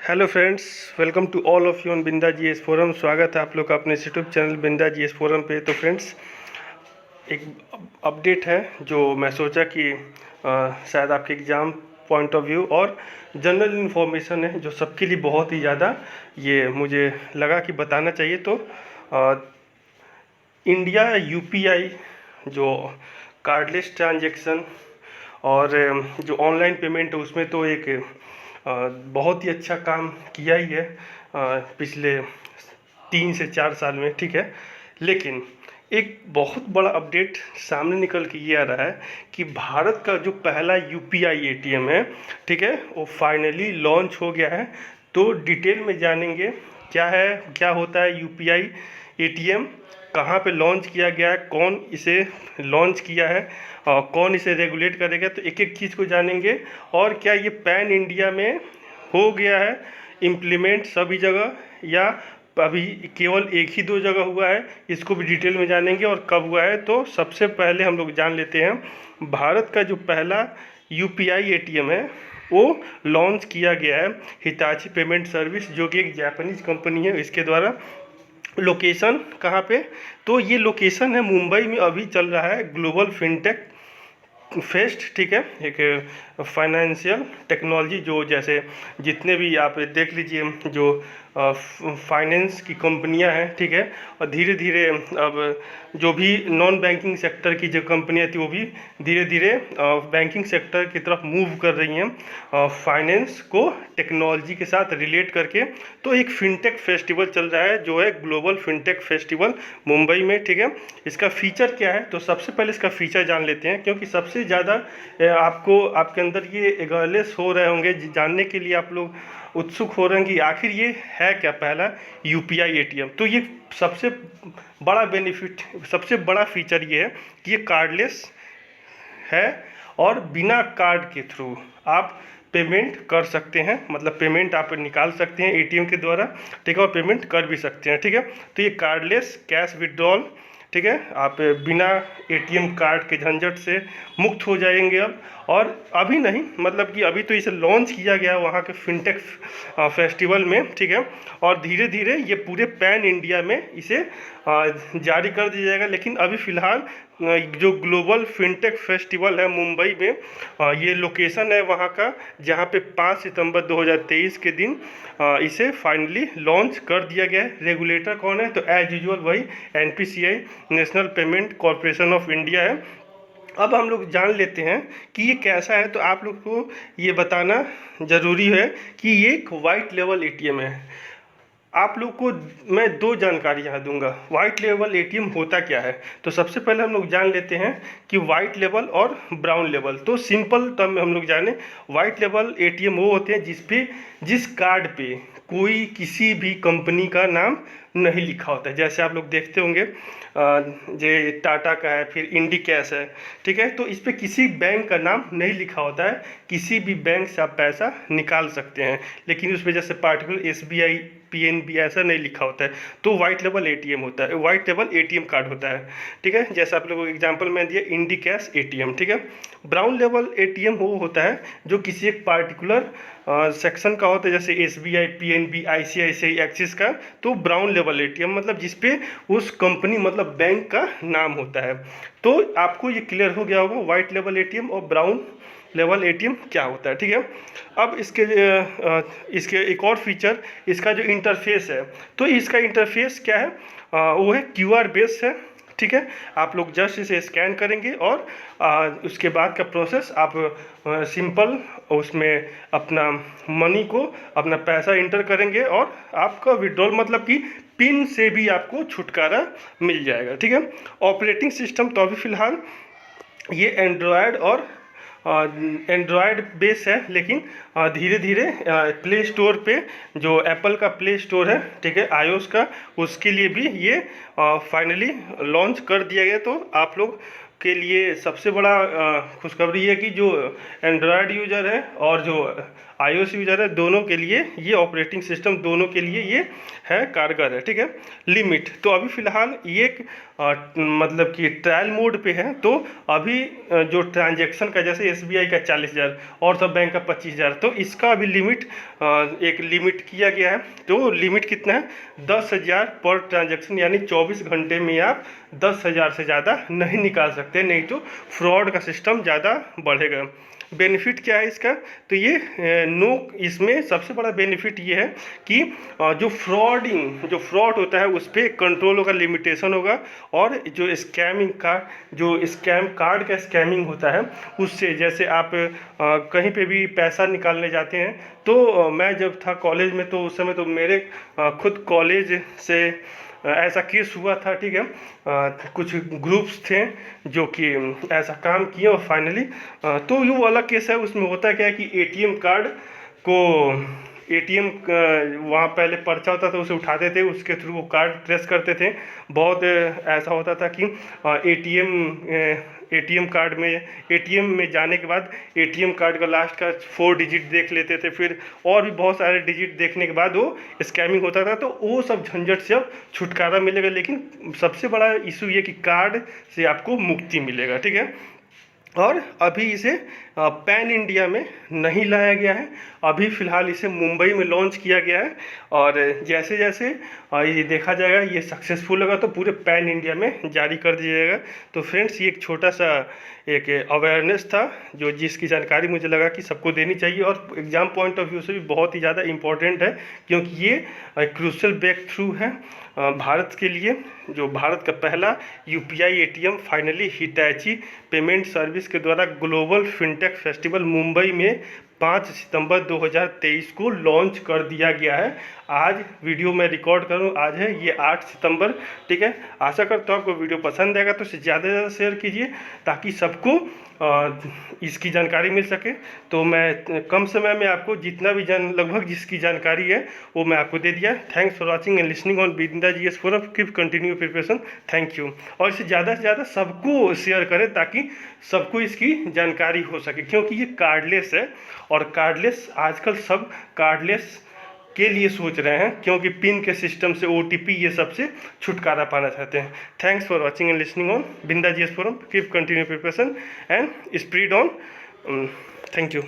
Hello friends, welcome to all of you on Binda G S forum. स्वागत है आप लोग का अपने YouTube channel Binda G S forum पे। तो फ्रेंड्स, एक अपडेट है जो मैं सोचा कि शायद आपके एग्ज़ाम पॉइंट ऑफ व्यू और जनरल इन्फॉर्मेशन है जो सबके लिए बहुत ही ज़्यादा ये मुझे लगा कि बताना चाहिए। तो अ, इंडिया यूपीआई जो कार्डलेस ट्रांजैक्शन और जो ऑनलाइन पेमेंट है उसमें तो एक बहुत ही अच्छा काम किया ही है पिछले 3 से 4 साल में, ठीक है। लेकिन एक बहुत बड़ा अपडेट सामने निकल के ये आ रहा है कि भारत का जो पहला यूपीआई एटीएम है, ठीक है, वो फाइनली लॉन्च हो गया है। तो डिटेल में जानेंगे क्या है, क्या होता है यूपीआई एटीएम, कहाँ पे लॉन्च किया गया है, कौन इसे लॉन्च किया है और कौन इसे रेगुलेट करेगा। तो एक एक चीज़ को जानेंगे। और क्या ये पैन इंडिया में हो गया है इम्प्लीमेंट सभी जगह, या अभी केवल एक ही दो जगह हुआ है, इसको भी डिटेल में जानेंगे और कब हुआ है। तो सबसे पहले हम लोग जान लेते हैं भारत का जो पहला यूपीआई एटीएम है वो लॉन्च किया गया है हिताची पेमेंट सर्विस, जो कि एक जापानीज कंपनी है, इसके द्वारा। लोकेशन कहाँ पे? तो ये लोकेशन है मुंबई में। अभी चल रहा है ग्लोबल फिनटेक फेस्ट, ठीक है, एक फाइनेंशियल टेक्नोलॉजी जो जैसे जितने भी आप देख लीजिए जो फाइनेंस की कंपनियां हैं, ठीक है, और धीरे धीरे अब जो भी नॉन बैंकिंग सेक्टर की जो कंपनियां थी वो भी धीरे धीरे बैंकिंग सेक्टर की तरफ मूव कर रही हैं फाइनेंस को टेक्नोलॉजी के साथ रिलेट करके। तो एक फिनटेक फेस्टिवल चल रहा है जो है ग्लोबल फिनटेक फेस्टिवल मुंबई में, ठीक है। इसका फीचर क्या है? तो सबसे पहले इसका फीचर जान लेते हैं, क्योंकि सबसे ज़्यादा आपको आपके अंदर ये एगरलेस हो रहे होंगे, जानने के लिए आप लोग उत्सुक हो रहे हैं कि आखिर ये है क्या पहला यूपीआई एटीएम। तो ये सबसे बड़ा बेनिफिट, सबसे बड़ा फीचर ये है कि ये कार्डलेस है और बिना कार्ड के थ्रू आप पेमेंट कर सकते हैं, मतलब पेमेंट आप निकाल सकते हैं एटीएम के द्वारा, ठीक है, और पेमेंट कर भी सकते हैं, ठीक है। तो ये कार्डलेस कैश विड्रॉल, ठीक है, आप बिना एटीएम कार्ड के झंझट से मुक्त हो जाएंगे अब। और अभी नहीं, मतलब कि अभी तो इसे लॉन्च किया गया वहाँ के फिनटेक फेस्टिवल में, ठीक है, और धीरे धीरे ये पूरे पैन इंडिया में इसे जारी कर दिया जाएगा। लेकिन अभी फ़िलहाल जो ग्लोबल फिनटेक फेस्टिवल है मुंबई में, ये लोकेशन है वहाँ का, जहाँ पे 5 सितंबर 2023 के दिन इसे फाइनली लॉन्च कर दिया गया है। रेगुलेटर कौन है? तो एज यूजुअल वही NPCI, national payment corporation of India है। अब हम लोग जान लेते हैं कि ये कैसा है। तो आप लोग को ये बताना ज़रूरी है कि ये एक वाइट लेवल एटीएम है। आप लोग को मैं दो जानकारी यहाँ दूंगा, वाइट लेवल एटीएम होता क्या है। तो सबसे पहले हम लोग जान लेते हैं कि वाइट लेवल और ब्राउन लेवल। तो सिंपल टर्म में हम लोग जाने, वाइट लेवल एटीएम वो होते हैं जिस कार्ड पे कोई किसी भी कंपनी का नाम नहीं लिखा होता है। जैसे आप लोग देखते होंगे जे टाटा का है, फिर इंडी कैश है, ठीक है। तो इस पर किसी बैंक का नाम नहीं लिखा होता है, किसी भी बैंक से आप पैसा निकाल सकते हैं, लेकिन उस पर जैसे पार्टिकुलर एसबीआई, पीएनबी ऐसा नहीं लिखा होता है। तो वाइट लेवल एटीएम होता है, वाइट लेवल एटीएम कार्ड होता है, ठीक है। जैसे आप लोगों को एग्जांपल में दिया इंडी कैश एटीएम, ठीक है। ब्राउन लेवल एटीएम वो होता है जो किसी एक पार्टिकुलर सेक्शन का होता है, जैसे एसबीआई, पीएनबी, आईसीआईसीआई, एक्सिस का। तो ब्राउन लेवल एटीएम मतलब जिसपे उस कंपनी मतलब बैंक का नाम होता है। तो आपको ये क्लियर हो गया होगा वाइट लेवल एटीएम और ब्राउन लेवल एटीएम क्या होता है, ठीक है। अब इसके एक और फीचर, इसका जो इंटरफेस है, तो इसका इंटरफेस क्या है? वो है क्यूआर बेस्ड है, ठीक है। आप लोग जस्ट इसे स्कैन करेंगे और उसके बाद का प्रोसेस आप सिंपल उसमें अपना मनी को, अपना पैसा इंटर करेंगे और आपका विड्रॉल, मतलब कि पिन से भी आपको छुटकारा मिल जाएगा, ठीक है। ऑपरेटिंग सिस्टम तो अभी फ़िलहाल ये एंड्रॉयड और एंड्रॉयड बेस है, लेकिन धीरे धीरे प्ले स्टोर पे जो एप्पल का प्ले स्टोर है, ठीक है, आईओएस का, उसके लिए भी ये फाइनली लॉन्च कर दिया गया। तो आप लोग के लिए सबसे बड़ा खुशखबरी है कि जो एंड्रॉयड यूज़र है और जो iOS यूज़र है, दोनों के लिए ये ऑपरेटिंग सिस्टम दोनों के लिए ये है कारगर है। ठीक है, लिमिट तो अभी फ़िलहाल ये मतलब कि ट्रायल मोड पे है। तो अभी जो ट्रांजैक्शन का जैसे SBI का 40,000 और सब बैंक का 25,000, तो इसका अभी लिमिट एक लिमिट किया गया है। तो लिमिट कितना है? 10,000 पर ट्रांजैक्शन, यानी 24 घंटे में आप 10,000 से ज़्यादा नहीं निकाल सकते, नहीं तो फ्रॉड का सिस्टम ज़्यादा बढ़ेगा। बेनिफिट क्या है इसका? तो ये नो, इसमें सबसे बड़ा बेनिफिट ये है कि जो फ्रॉड होता है उस पर कंट्रोल होगा, लिमिटेशन होगा। और जो स्कैमिंग का जो स्कैम कार्ड का स्कैमिंग होता है उससे, जैसे आप कहीं पे भी पैसा निकालने जाते हैं, तो मैं जब था कॉलेज में तो उस समय तो मेरे खुद कॉलेज से ऐसा केस हुआ था। ठीक है, कुछ ग्रुप्स थे जो कि ऐसा काम किए और फाइनली तो ये वो अलग केस है। उसमें होता क्या है कि ATM कार्ड को ATM वहाँ पहले पर्चा होता था, उसे उठाते थे, उसके थ्रू वो कार्ड ट्रेस करते थे। बहुत ऐसा होता था कि ATM कार्ड में ATM में जाने के बाद ATM कार्ड का लास्ट का 4 डिजिट देख लेते थे, फिर और भी बहुत सारे डिजिट देखने के बाद वो स्कैमिंग होता था। तो वो सब झंझट से अब छुटकारा मिलेगा, लेकिन सबसे बड़ा इशू ये कि कार्ड से आपको मुक्ति मिलेगा। ठीक है, और अभी इसे पैन इंडिया में नहीं लाया गया है, अभी फ़िलहाल इसे मुंबई में लॉन्च किया गया है। और जैसे जैसे ये देखा जाएगा ये सक्सेसफुल होगा तो पूरे पैन इंडिया में जारी कर दिया जाएगा। तो फ्रेंड्स, ये एक छोटा सा एक अवेयरनेस था जो जिसकी जानकारी मुझे लगा कि सबको देनी चाहिए, और एग्ज़ाम पॉइंट ऑफ व्यू से भी बहुत ही ज़्यादा इम्पोर्टेंट है, क्योंकि ये क्रूशल ब्रेक थ्रू है भारत के लिए। जो भारत का पहला UPI ATM finally Hitachi payment service के द्वारा ग्लोबल फिनटेक फेस्टिवल मुंबई में 5 सितंबर 2023 को लॉन्च कर दिया गया है। आज वीडियो में रिकॉर्ड करूं, आज है ये 8 सितंबर। ठीक है, आशा करता हूं आपको वीडियो पसंद आएगा, तो इसे ज़्यादा से ज़्यादा शेयर कीजिए ताकि सबको इसकी जानकारी मिल सके। तो मैं कम समय में आपको जितना भी लगभग जिसकी जानकारी है वो मैं आपको दे दिया। Thanks for watching and listening on Binda GS forum. Keep continue preparation. Thank you. और इसे ज़्यादा से ज़्यादा सबको शेयर करें ताकि सबको इसकी जानकारी हो सके, क्योंकि ये कार्डलेस है और कार्डलेस आजकल सब कार्डलेस के लिए सोच रहे हैं, क्योंकि पिन के सिस्टम से OTP ये सबसे छुटकारा पाना चाहते हैं। Thanks for watching and listening on Binda GS forum. Keep continue preparation and spread on. Thank you.